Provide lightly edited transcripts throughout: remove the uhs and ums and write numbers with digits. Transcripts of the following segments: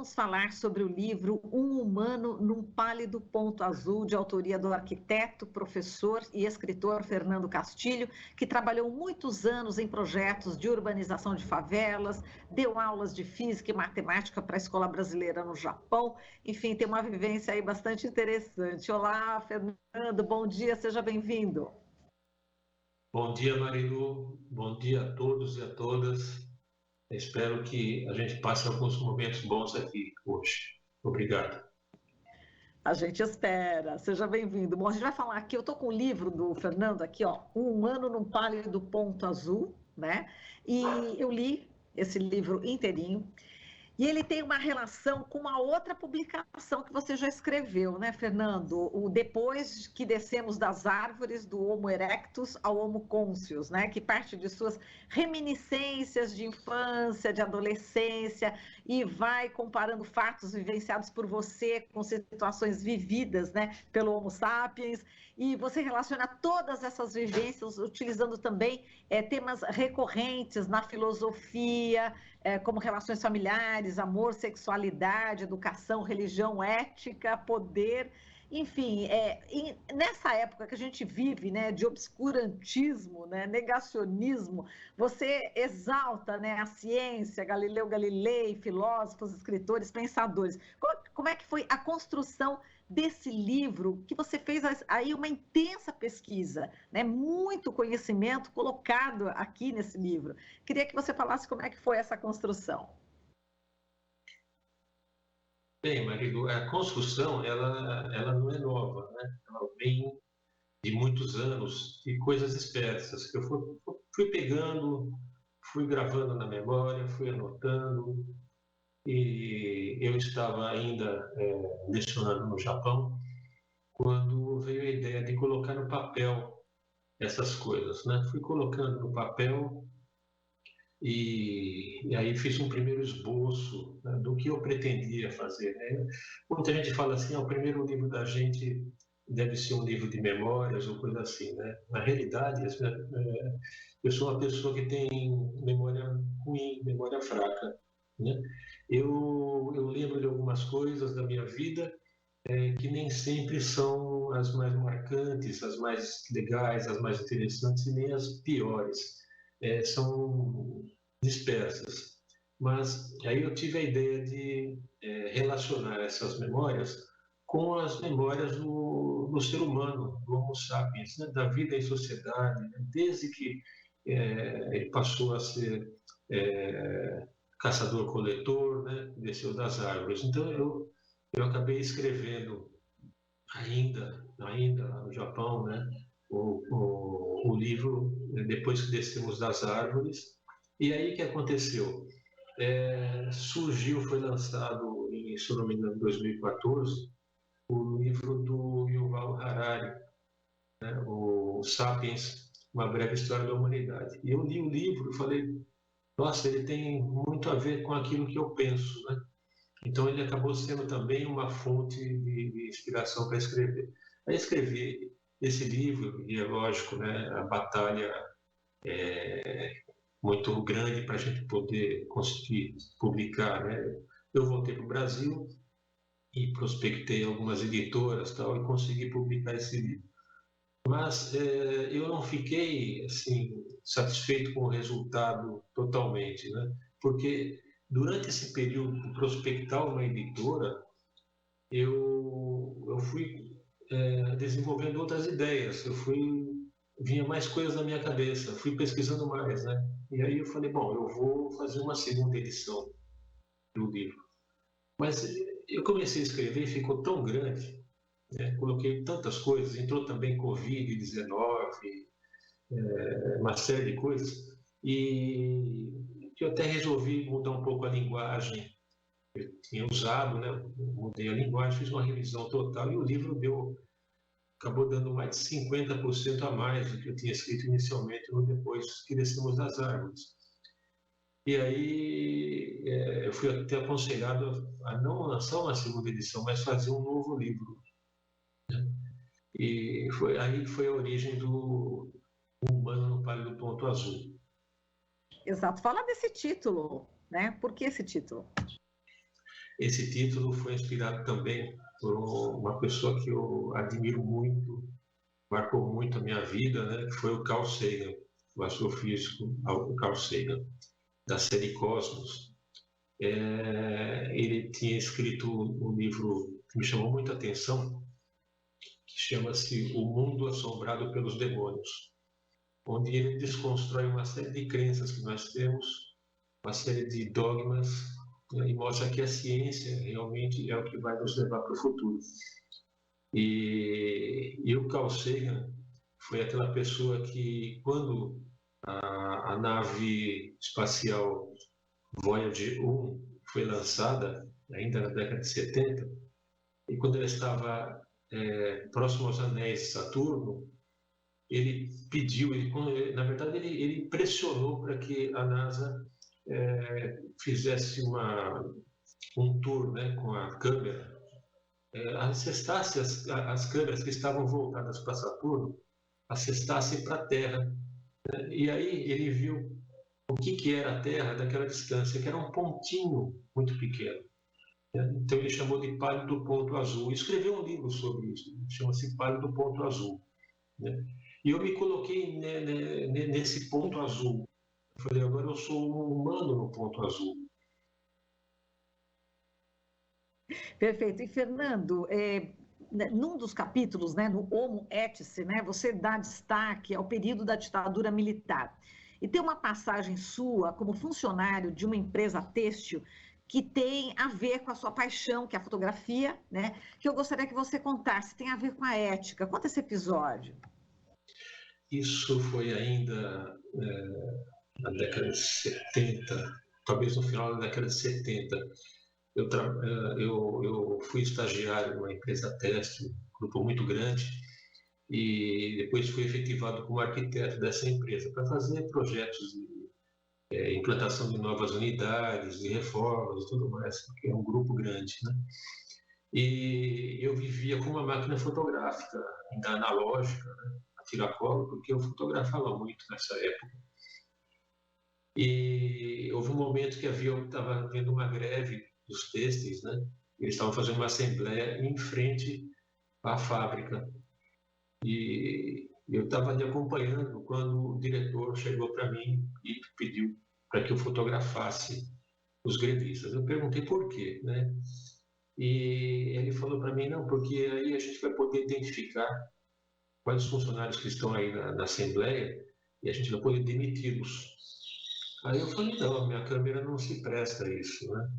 vamos falar sobre o livro Um Humano num Pálido Ponto Azul, de autoria do arquiteto, professor e escritor Fernando Castilho, que trabalhou muitos anos em projetos de urbanização de favelas, deu aulas de física e matemática para a Escola Brasileira no Japão, enfim, tem uma vivência aí bastante interessante. Olá, Fernando, bom dia, seja bem-vindo. Bom dia, Marilu, bom dia a todos e a todas. Espero que a gente passe alguns momentos bons aqui hoje. Obrigado. A gente espera, seja bem-vindo. Bom, a gente vai falar aqui, eu estou com o livro do Fernando aqui, ó, Um Humano num Pálido Ponto Azul, né? E eu li esse livro inteirinho. E ele tem uma relação com uma outra publicação que você já escreveu, né, Fernando? O Depois que Descemos das Árvores, do Homo erectus ao Homo conscius, né? Que parte de suas reminiscências de infância, de adolescência, e vai comparando fatos vivenciados por você com situações vividas, né, pelo Homo sapiens. E você relaciona todas essas vivências utilizando também temas recorrentes na filosofia, como relações familiares, amor, sexualidade, educação, religião, ética, poder, enfim, nessa época que a gente vive, né, de obscurantismo, né, negacionismo, você exalta, né, a ciência, Galileu Galilei, filósofos, escritores, pensadores. Como é que foi a construção desse livro, que você fez aí uma intensa pesquisa, né, muito conhecimento colocado aqui nesse livro. Queria que você falasse como é que foi essa construção. Bem, Marilu, a construção, ela não é nova, né? Ela vem de muitos anos e coisas dispersas, que eu fui pegando, fui gravando na memória, fui anotando, e eu estava ainda lecionando no Japão, quando veio a ideia de colocar no papel essas coisas, né? Fui colocando no papel e aí fiz um primeiro esboço, né, do que eu pretendia fazer, né? Muita gente fala assim, o primeiro livro da gente deve ser um livro de memórias ou coisa assim, né? Na realidade, eu sou uma pessoa que tem memória ruim, memória fraca, né? Eu lembro de algumas coisas da minha vida que nem sempre são as mais marcantes, as mais legais, as mais interessantes e nem as piores. São dispersas. Mas aí eu tive a ideia de relacionar essas memórias com as memórias do ser humano, do Homo sapiens, né? Da vida em sociedade, né? Desde que ele passou a ser caçador-coletor, né? Desceu das árvores. Então eu acabei escrevendo ainda lá no Japão, né, o livro Depois que Descemos das Árvores. E aí o que aconteceu? Surgiu, foi lançado, se não me engano, em 2014, o livro do Yuval Harari, né, o Sapiens, Uma Breve História da Humanidade. E eu li o livro e falei, nossa, ele tem muito a ver com aquilo que eu penso, né? Então ele acabou sendo também uma fonte de inspiração para escrever. Aí escrevi esse livro, e é lógico, né, a batalha muito grande para a gente poder conseguir publicar, né? Eu voltei para o Brasil e prospectei algumas editoras tal, e consegui publicar esse livro. Mas eu não fiquei assim satisfeito com o resultado totalmente, né? Porque durante esse período de prospectar uma editora, eu fui desenvolvendo outras ideias, vinha mais coisas na minha cabeça, fui pesquisando mais, né? E aí eu falei, bom, eu vou fazer uma segunda edição do livro. Mas eu comecei a escrever e ficou tão grande, né? Coloquei tantas coisas, entrou também Covid-19, uma série de coisas, e eu até resolvi mudar um pouco a linguagem. Eu tinha usado, né? Mudei a linguagem, fiz uma revisão total e o livro acabou dando mais de 50% a mais do que eu tinha escrito inicialmente no Depois que Descemos das Árvores. E aí eu fui até aconselhado a não lançar uma segunda edição, mas fazer um novo livro. E aí foi a origem do Humano no Pálido Ponto Azul. Exato. Fala desse título, né? Por que esse título? Esse título foi inspirado também por uma pessoa que eu admiro muito, marcou muito a minha vida, né? Que foi o Carl Sagan, o astrofísico o Carl Sagan, da série Cosmos. Ele tinha escrito um livro que me chamou muita atenção, que chama-se O Mundo Assombrado pelos Demônios, onde ele desconstrói uma série de crenças que nós temos, uma série de dogmas, né, e mostra que a ciência realmente é o que vai nos levar para o futuro. E o Carl Sagan foi aquela pessoa que, quando a nave espacial Voyager 1 foi lançada, ainda na década de 70, e quando ela estava próximo aos anéis de Saturno, ele pediu, na verdade, ele pressionou para que a NASA fizesse um tour, né, com a câmera, acessasse as câmeras que estavam voltadas para Saturno, acessassem para a Terra. Né? E aí ele viu o que era a Terra daquela distância, que era um pontinho muito pequeno. Né? Então ele chamou de Pálido Ponto Azul. E escreveu um livro sobre isso, chama-se Pálido Ponto Azul. Né? E eu me coloquei nesse ponto azul. Eu falei, agora eu sou um humano no ponto azul. Perfeito. E, Fernando, num dos capítulos, né, no Homo Etice, né, você dá destaque ao período da ditadura militar. E tem uma passagem sua como funcionário de uma empresa têxtil que tem a ver com a sua paixão, que é a fotografia, né, que eu gostaria que você contasse, tem a ver com a ética. Conta esse episódio. Isso foi ainda na década de 70, talvez no final da década de 70. Eu fui estagiário numa empresa têxtil, um grupo muito grande, e depois fui efetivado como arquiteto dessa empresa para fazer projetos de implantação de novas unidades, de reformas e tudo mais, porque é um grupo grande, né? E eu vivia com uma máquina fotográfica, ainda analógica, né? A tiracolo, porque eu fotografava muito nessa época. E houve um momento que estava havendo uma greve dos têxteis, né? Eles estavam fazendo uma assembleia em frente à fábrica. E eu estava ali acompanhando quando o diretor chegou para mim e pediu para que eu fotografasse os grevistas. Eu perguntei por quê, né? E ele falou para mim, não, porque aí a gente vai poder identificar quais os funcionários que estão aí na Assembleia e a gente vai poder demiti-los. Aí eu falei, não, a minha câmera não se presta a isso, né?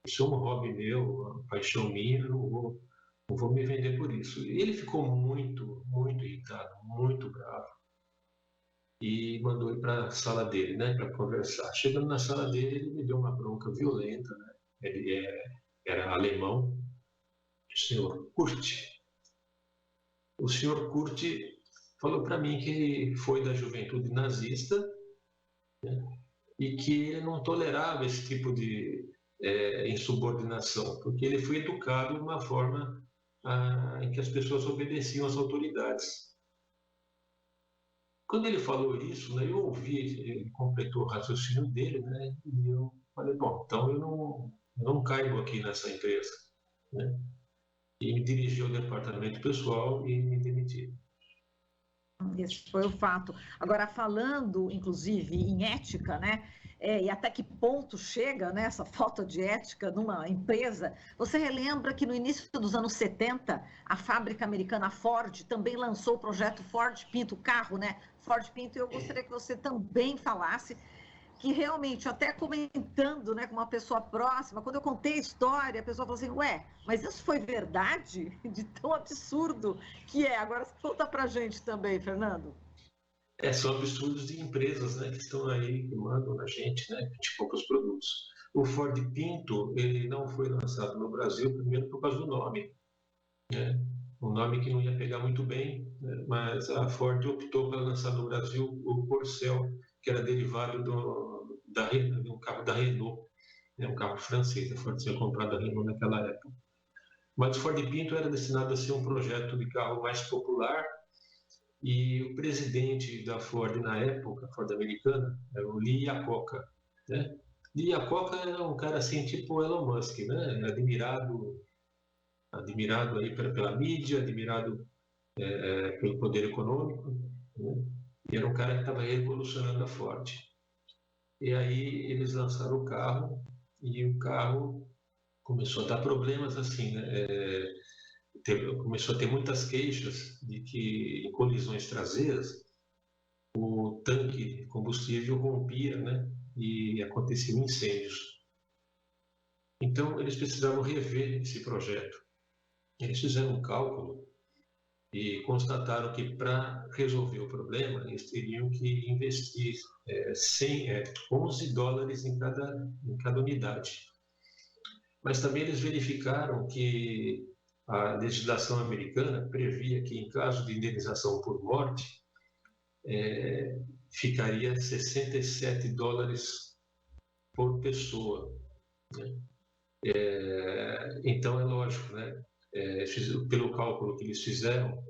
Isso é um hobby meu, uma paixão minha, eu não vou me vender por isso. E ele ficou muito, muito irritado, muito bravo e mandou ir para a sala dele, né, para conversar. Chegando na sala dele, ele me deu uma bronca violenta, né? Ele era alemão, o senhor Kurt. O senhor Kurt falou para mim que ele foi da juventude nazista, né, e que ele não tolerava esse tipo de insubordinação, porque ele foi educado de uma forma em que as pessoas obedeciam às autoridades. Quando ele falou isso, né, eu ouvi, ele completou o raciocínio dele, né, e eu falei, bom, então eu não caibo aqui nessa empresa, né, e me dirigi ao departamento pessoal e me demiti. Esse foi o fato. Agora, falando, inclusive, em ética, né? E até que ponto chega, né, essa falta de ética numa empresa, você relembra que no início dos anos 70, a fábrica americana Ford também lançou o projeto Ford Pinto, o carro, né? Ford Pinto, e eu gostaria que você também falasse que realmente, até comentando, né, com uma pessoa próxima, quando eu contei a história, a pessoa falou assim, ué, mas isso foi verdade? De tão absurdo que é. Agora, conta pra gente também, Fernando. São absurdos de empresas, né, que estão aí, que mandam na gente, né, que a gente compra os produtos. O Ford Pinto, ele não foi lançado no Brasil, primeiro por causa do nome, né? Um nome que não ia pegar muito bem, né? Mas a Ford optou para lançar no Brasil o Corcel, que era derivado do carro da Renault, né? Um carro francês. A Ford tinha comprado a Renault naquela época. Mas o Ford Pinto era destinado a ser um projeto de carro mais popular, e o presidente da Ford na época, Ford americana, era o Lee Iacocca, né? E a Coca é um cara assim, tipo Elon Musk, né? Admirado aí pela mídia, admirado pelo poder econômico, né? E era um cara que estava revolucionando a Ford. E aí eles lançaram o carro e o carro começou a dar problemas assim, né? Começou a ter muitas queixas de que em colisões traseiras o tanque de combustível rompia, né? E aconteciam incêndios. Então eles precisavam rever esse projeto. Eles fizeram um cálculo e constataram que para resolver o problema eles teriam que investir 11 dólares em cada unidade. Mas também eles verificaram que a legislação americana previa que, em caso de indenização por morte, ficaria 67 dólares por pessoa, né? Então, é lógico, né? Pelo cálculo que eles fizeram,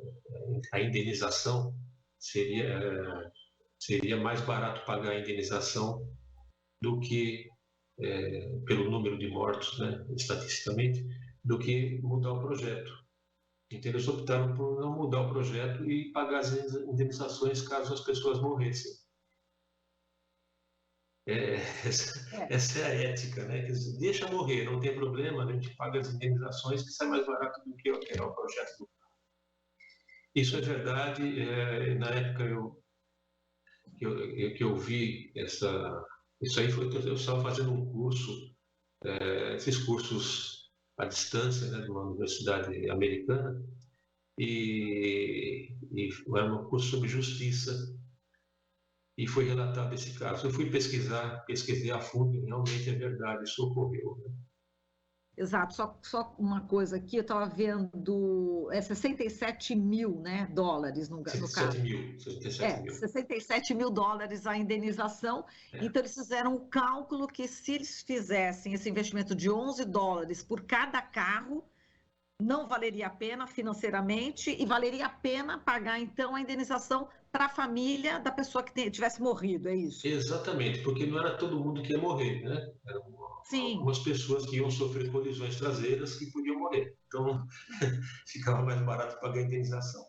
a indenização seria mais barato pagar a indenização do que, pelo número de mortos, né, estatisticamente, do que mudar o projeto. Então, eles optaram por não mudar o projeto e pagar as indenizações caso as pessoas morressem. Essa é a ética, né? Quer dizer, deixa morrer, não tem problema, a gente paga as indenizações que sai mais barato do que o projeto. Isso é verdade. Na época que eu vi isso aí eu estava fazendo um curso, esses cursos à distância, né, de uma universidade americana, e era um curso sobre justiça, e foi relatado esse caso. Eu fui pesquisei a fundo, e realmente é verdade, isso ocorreu, né? Exato, só uma coisa aqui, eu estava vendo 67 mil, né, dólares no caso. 67 mil. 67 mil dólares a indenização. Então, eles fizeram um cálculo que se eles fizessem esse investimento de 11 dólares por cada carro, não valeria a pena financeiramente e valeria a pena pagar, então, a indenização para a família da pessoa que tivesse morrido, é isso? Exatamente, porque não era todo mundo que ia morrer, né? Sim. Algumas pessoas que iam sofrer colisões traseiras que podiam morrer. Então, ficava mais barato pagar a indenização.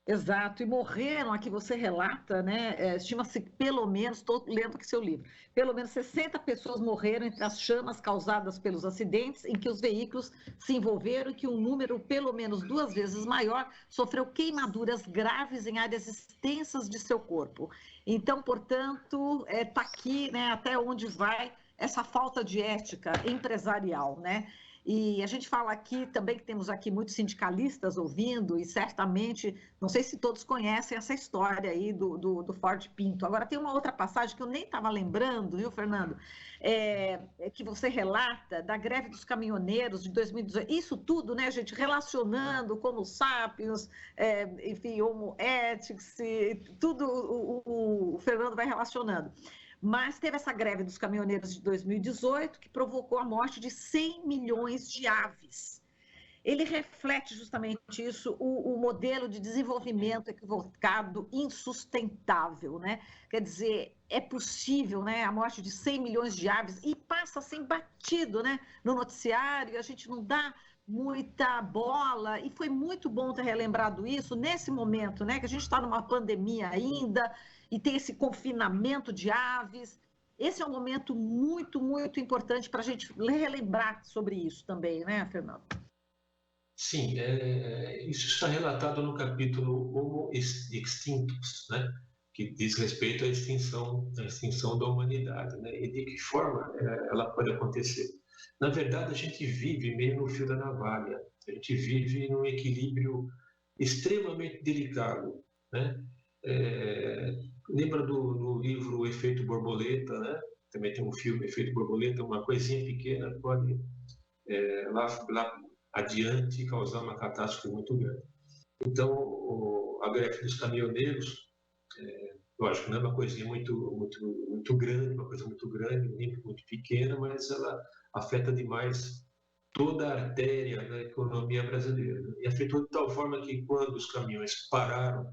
Exato, e morreram, aqui você relata, né? Estima-se que pelo menos, estou lendo aqui seu livro, pelo menos 60 pessoas morreram entre as chamas causadas pelos acidentes em que os veículos se envolveram e que um número pelo menos 2 vezes maior sofreu queimaduras graves em áreas extensas de seu corpo. Então, portanto, está aqui, né, até onde vai essa falta de ética empresarial, né? E a gente fala aqui também que temos aqui muitos sindicalistas ouvindo e certamente, não sei se todos conhecem essa história aí do Ford Pinto. Agora, tem uma outra passagem que eu nem estava lembrando, viu, Fernando? Que você relata da greve dos caminhoneiros de 2018. Isso tudo, né, gente, relacionando como Sapiens, enfim, Homo Ethics, tudo o Fernando vai relacionando. Mas teve essa greve dos caminhoneiros de 2018 que provocou a morte de 100 milhões de aves. Ele reflete justamente isso, o modelo de desenvolvimento equivocado, insustentável, né? Quer dizer, é possível, né, a morte de 100 milhões de aves e passa assim batido, né, no noticiário, a gente não dá muita bola, e foi muito bom ter relembrado isso nesse momento, né, que a gente está numa pandemia ainda e tem esse confinamento de aves. Esse é um momento muito, muito importante para a gente relembrar sobre isso também, né, Fernando? Sim, isso está relatado no capítulo Homo Extinctus, né, que diz respeito à extinção da humanidade, né, e de que forma ela pode acontecer. Na verdade, a gente vive meio no fio da navalha, a gente vive num equilíbrio extremamente delicado, né? Lembra do livro Efeito Borboleta, né? Também tem um filme Efeito Borboleta, uma coisinha pequena pode lá adiante causar uma catástrofe muito grande. Então, a greve dos caminhoneiros, lógico, não é uma coisinha muito grande, uma coisa muito grande, muito pequena, mas ela afeta demais toda a artéria da economia brasileira. E afetou de tal forma que quando os caminhões pararam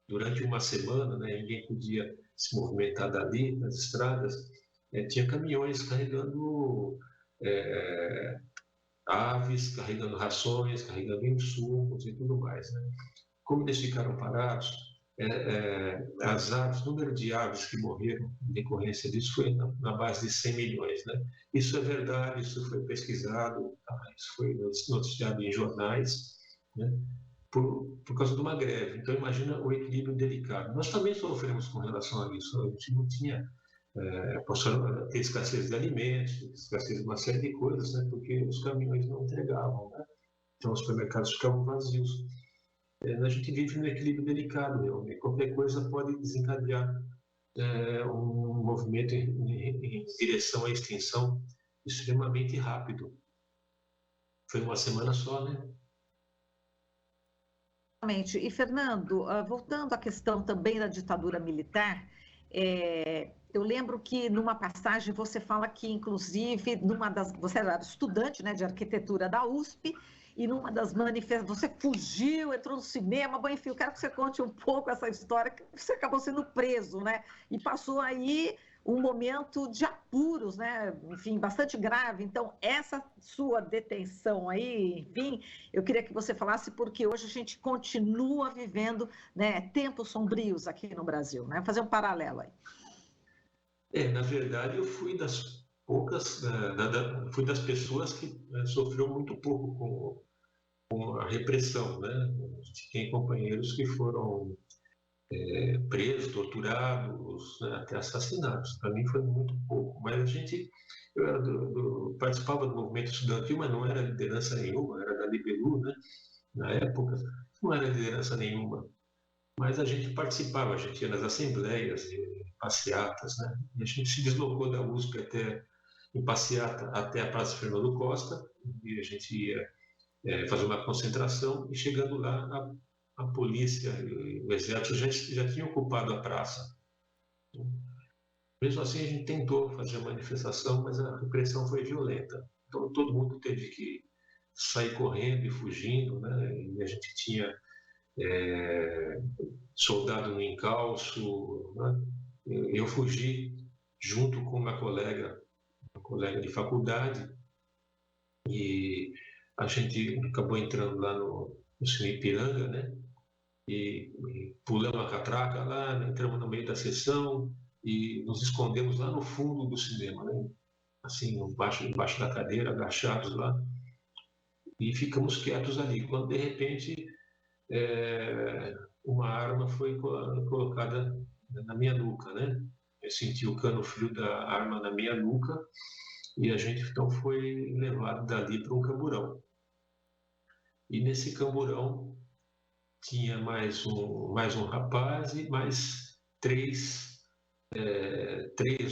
durante uma semana, né, ninguém podia se movimentar dali nas estradas, tinha caminhões carregando aves, carregando rações, carregando insumos e tudo mais, né? Como eles ficaram parados, as aves, o número de aves que morreram em decorrência disso foi na base de 100 milhões, né? Isso é verdade, isso foi pesquisado, tá? Isso foi noticiado em jornais, né? Por causa de uma greve. Então, imagina o equilíbrio delicado. Nós também sofremos com relação a isso. A gente não tinha, passou a ter escassez de alimentos, escassez de uma série de coisas, né? Porque os caminhões não entregavam, né? Então, os supermercados ficavam vazios. A gente vive num equilíbrio delicado, realmente. Qualquer coisa pode desencadear um movimento em direção à extinção extremamente rápido. Foi uma semana só, né? Exatamente. E, Fernando, voltando à questão também da ditadura militar, eu lembro que numa passagem você fala que, inclusive, você era estudante, né, de arquitetura da USP, e numa das manifestações, você fugiu, entrou no cinema. Bom, enfim, eu quero que você conte um pouco essa história, que você acabou sendo preso, né? E passou aí um momento de apuros, né? Enfim, bastante grave. Então, essa sua detenção aí, enfim, eu queria que você falasse, porque hoje a gente continua vivendo, né, tempos sombrios aqui no Brasil, né? Fazer um paralelo aí. Na verdade, eu fui das poucas, fui das pessoas que sofreu muito pouco com a repressão, né? Tem companheiros que foram presos, torturados, né, até assassinados. Para mim foi muito pouco, mas eu era participava do movimento estudantil, mas não era liderança nenhuma, era da Libelu, né? Na época, não era liderança nenhuma, mas a gente participava, a gente ia nas assembleias e passeatas, né? E a gente se deslocou da USP em passeata até a Praça Fernando Costa, e a gente ia fazer uma concentração, e chegando lá, a polícia e o exército já tinham ocupado a praça. Mesmo assim, a gente tentou fazer a manifestação, mas a repressão foi violenta. Então, todo mundo teve que sair correndo e fugindo, né? E a gente tinha soldado no encalço, né? Eu fugi junto com uma colega de faculdade, e a gente acabou entrando lá no Cine Ipiranga, né? E pulamos a catraca lá, entramos no meio da sessão e nos escondemos lá no fundo do cinema, né? Assim, embaixo da cadeira, agachados lá, e ficamos quietos ali. Quando, de repente, uma arma foi colocada na minha nuca, né? Eu senti o cano frio da arma na minha nuca, e a gente então foi levado dali para um camburão. E nesse camburão tinha mais um rapaz e mais três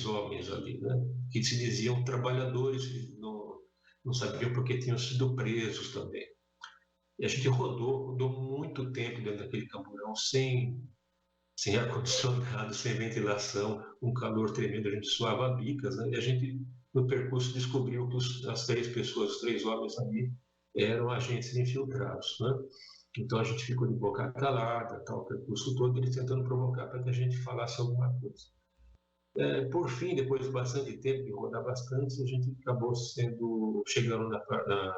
homens ali, né? Que se diziam trabalhadores, não sabiam porque tinham sido presos também. E a gente rodou muito tempo dentro daquele camburão, sem ar-condicionado, sem ventilação, um calor tremendo, a gente suava bicas, né? E a gente, no percurso, descobriu que as três pessoas, os três homens ali, eram agentes infiltrados, né? Então a gente ficou de boca calada, tal, o percurso todo, eles tentando provocar para que a gente falasse alguma coisa. Por fim, depois de bastante tempo, de rodar bastante, a gente acabou chegando na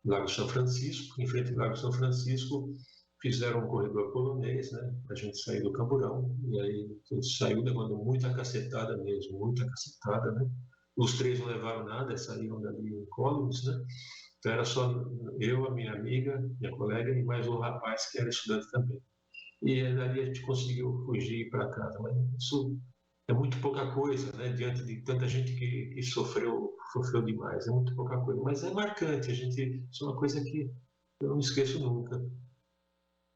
Lago São Francisco. Em frente ao Lago São Francisco, fizeram um corredor polonês, né, para a gente sair do camburão. E aí a gente saiu levando muita cacetada mesmo, muita cacetada, né? Os três não levaram nada, saíram dali incólumes, né? Então era só eu, a minha amiga, minha colega e mais um rapaz que era estudante também. E dali a gente conseguiu fugir para casa. Mas isso é muito pouca coisa, né? Diante de tanta gente que sofreu demais. É muito pouca coisa. Mas é marcante. Isso é uma coisa que eu não esqueço nunca.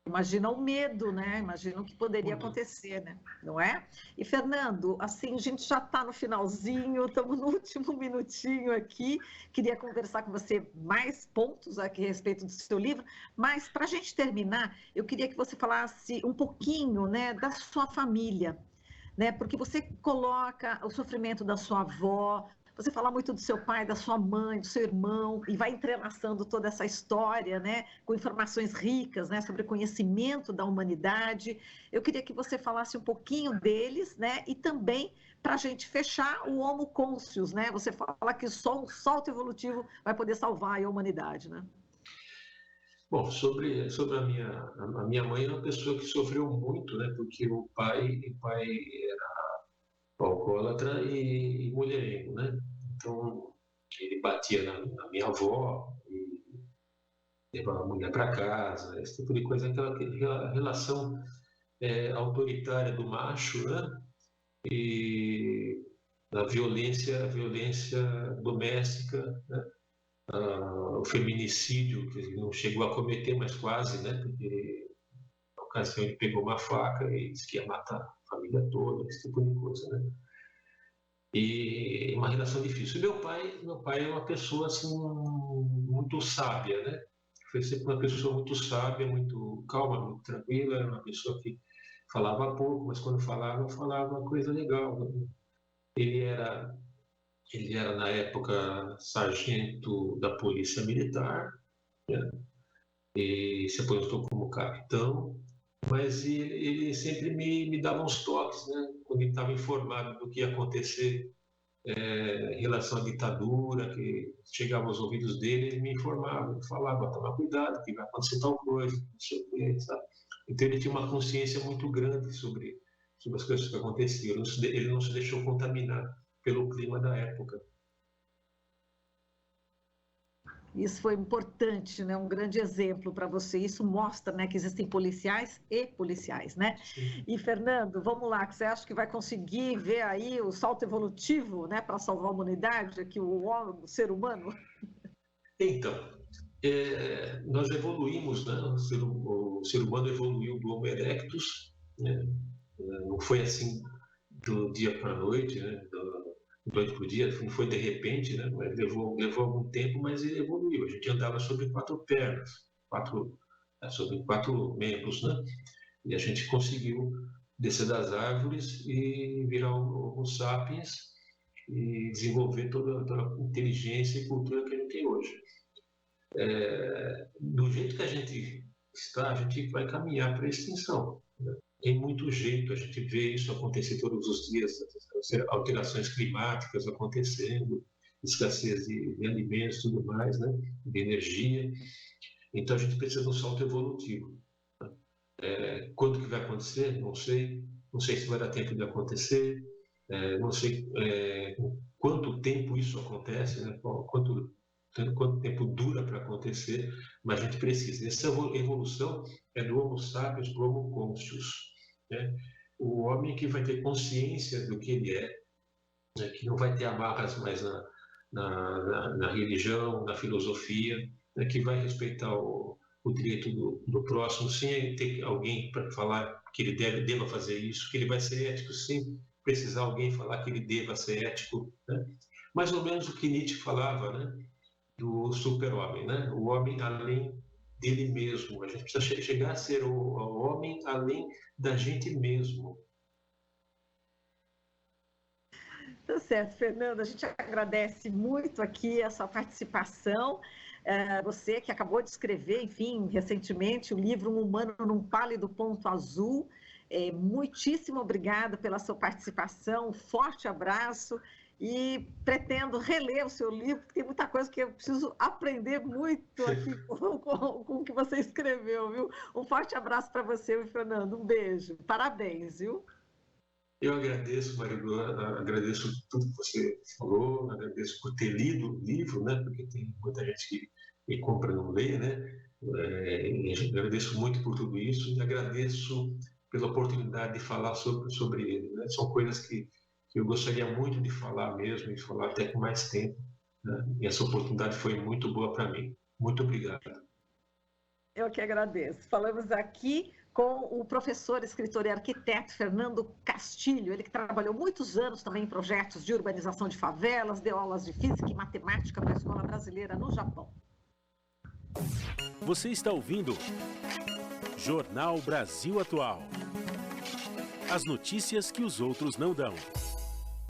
Imagina o medo, né? Imagina o que poderia acontecer, né? Não é? E, Fernando, assim, a gente já está no finalzinho, estamos no último minutinho aqui. Queria conversar com você mais pontos aqui a respeito do seu livro, mas para a gente terminar, eu queria que você falasse um pouquinho, né, da sua família, né? Porque você coloca o sofrimento da sua avó, você fala muito do seu pai, da sua mãe, do seu irmão, e vai entrelaçando toda essa história, né, com informações ricas, né, sobre conhecimento da humanidade. Eu queria que você falasse um pouquinho deles, né, e também para a gente fechar o Homo Conscius, né? Você fala que só um salto evolutivo vai poder salvar a humanidade, né? Bom, sobre a minha mãe é uma pessoa que sofreu muito, né? Porque o pai era alcoólatra e mulherengo, né? Então, ele batia na minha avó e levava a mulher para casa, esse tipo de coisa, aquela relação autoritária do macho, né? E a violência doméstica, né? O feminicídio, que ele não chegou a cometer, mas quase, né? Porque na ocasião ele pegou uma faca e disse que ia matar a família toda, esse tipo de coisa, né? E uma relação difícil. E meu pai é uma pessoa assim muito sábia, né? Foi sempre uma pessoa muito sábia, muito calma, muito tranquila, uma pessoa que falava pouco, mas quando falava coisa legal, né? Ele era Ele era, na época, sargento da Polícia Militar, né? E se aposentou como capitão, mas ele sempre me dava uns toques, né? Quando ele estava informado do que ia acontecer em relação à ditadura, que chegava aos ouvidos dele, ele me informava, ele falava, toma cuidado, que vai acontecer tal coisa, não sei o quê, sabe? Então ele tinha uma consciência muito grande sobre as coisas que aconteciam, ele não se deixou contaminar pelo clima da época. Isso foi importante, né? Um grande exemplo para você. Isso mostra, né, que existem policiais e policiais, né? Sim. E, Fernando, vamos lá, que você acha que vai conseguir ver aí o salto evolutivo, né, para salvar a humanidade, aqui o homem, o ser humano? Então, nós evoluímos, né? O ser humano evoluiu do Homo erectus, né? Não foi assim do dia para a noite, né? Do noite para o dia, não foi de repente, né? Mas levou algum tempo, mas ele evoluiu. A gente andava sobre 4 pernas, sobre 4 membros, né? E a gente conseguiu descer das árvores e virar o Homo sapiens e desenvolver toda a inteligência e cultura que a gente tem hoje. Do jeito que a gente está, a gente vai caminhar para a extinção, né? Tem muito jeito, a gente vê isso acontecer todos os dias, alterações climáticas acontecendo, escassez de alimentos e tudo mais, né? De energia. Então a gente precisa de um salto evolutivo. Quando que vai acontecer? Não sei. Não sei se vai dar tempo de acontecer. Não sei quanto tempo isso acontece, né? Quanto tempo dura para acontecer, mas a gente precisa. Essa evolução é do Homo sapiens para o Homo conscius, né? O homem que vai ter consciência do que ele é, né? Que não vai ter amarras mais na religião, na filosofia, né? Que vai respeitar o direito do próximo, sem ter alguém para falar que ele deva fazer isso, que ele vai ser ético sem precisar alguém falar que ele deva ser ético, né? Mais ou menos o que Nietzsche falava, né? Do super-homem, né? O homem além dele mesmo. A gente precisa chegar a ser o homem além da gente mesmo. Tá certo, Fernando. A gente agradece muito aqui a sua participação. Você que acabou de escrever, enfim, recentemente, o livro Um Humano num Pálido Ponto Azul. Muitíssimo obrigada pela sua participação. Um forte abraço. E pretendo reler o seu livro, porque tem muita coisa que eu preciso aprender muito aqui com o que você escreveu, viu? Um forte abraço para você, Fernando. Um beijo. Parabéns, viu? Eu agradeço, Marilu, agradeço tudo que você falou, agradeço por ter lido o livro, né? Porque tem muita gente que compra e não lê, né? Agradeço muito por tudo isso e agradeço pela oportunidade de falar sobre ele, né? São coisas que eu gostaria muito de falar mesmo, e falar até com mais tempo, né? E essa oportunidade foi muito boa para mim. Muito obrigado. Eu que agradeço. Falamos aqui com o professor, escritor e arquiteto Fernando Castilho, ele que trabalhou muitos anos também em projetos de urbanização de favelas, deu aulas de física e matemática para a Escola Brasileira no Japão. Você está ouvindo Jornal Brasil Atual. As notícias que os outros não dão.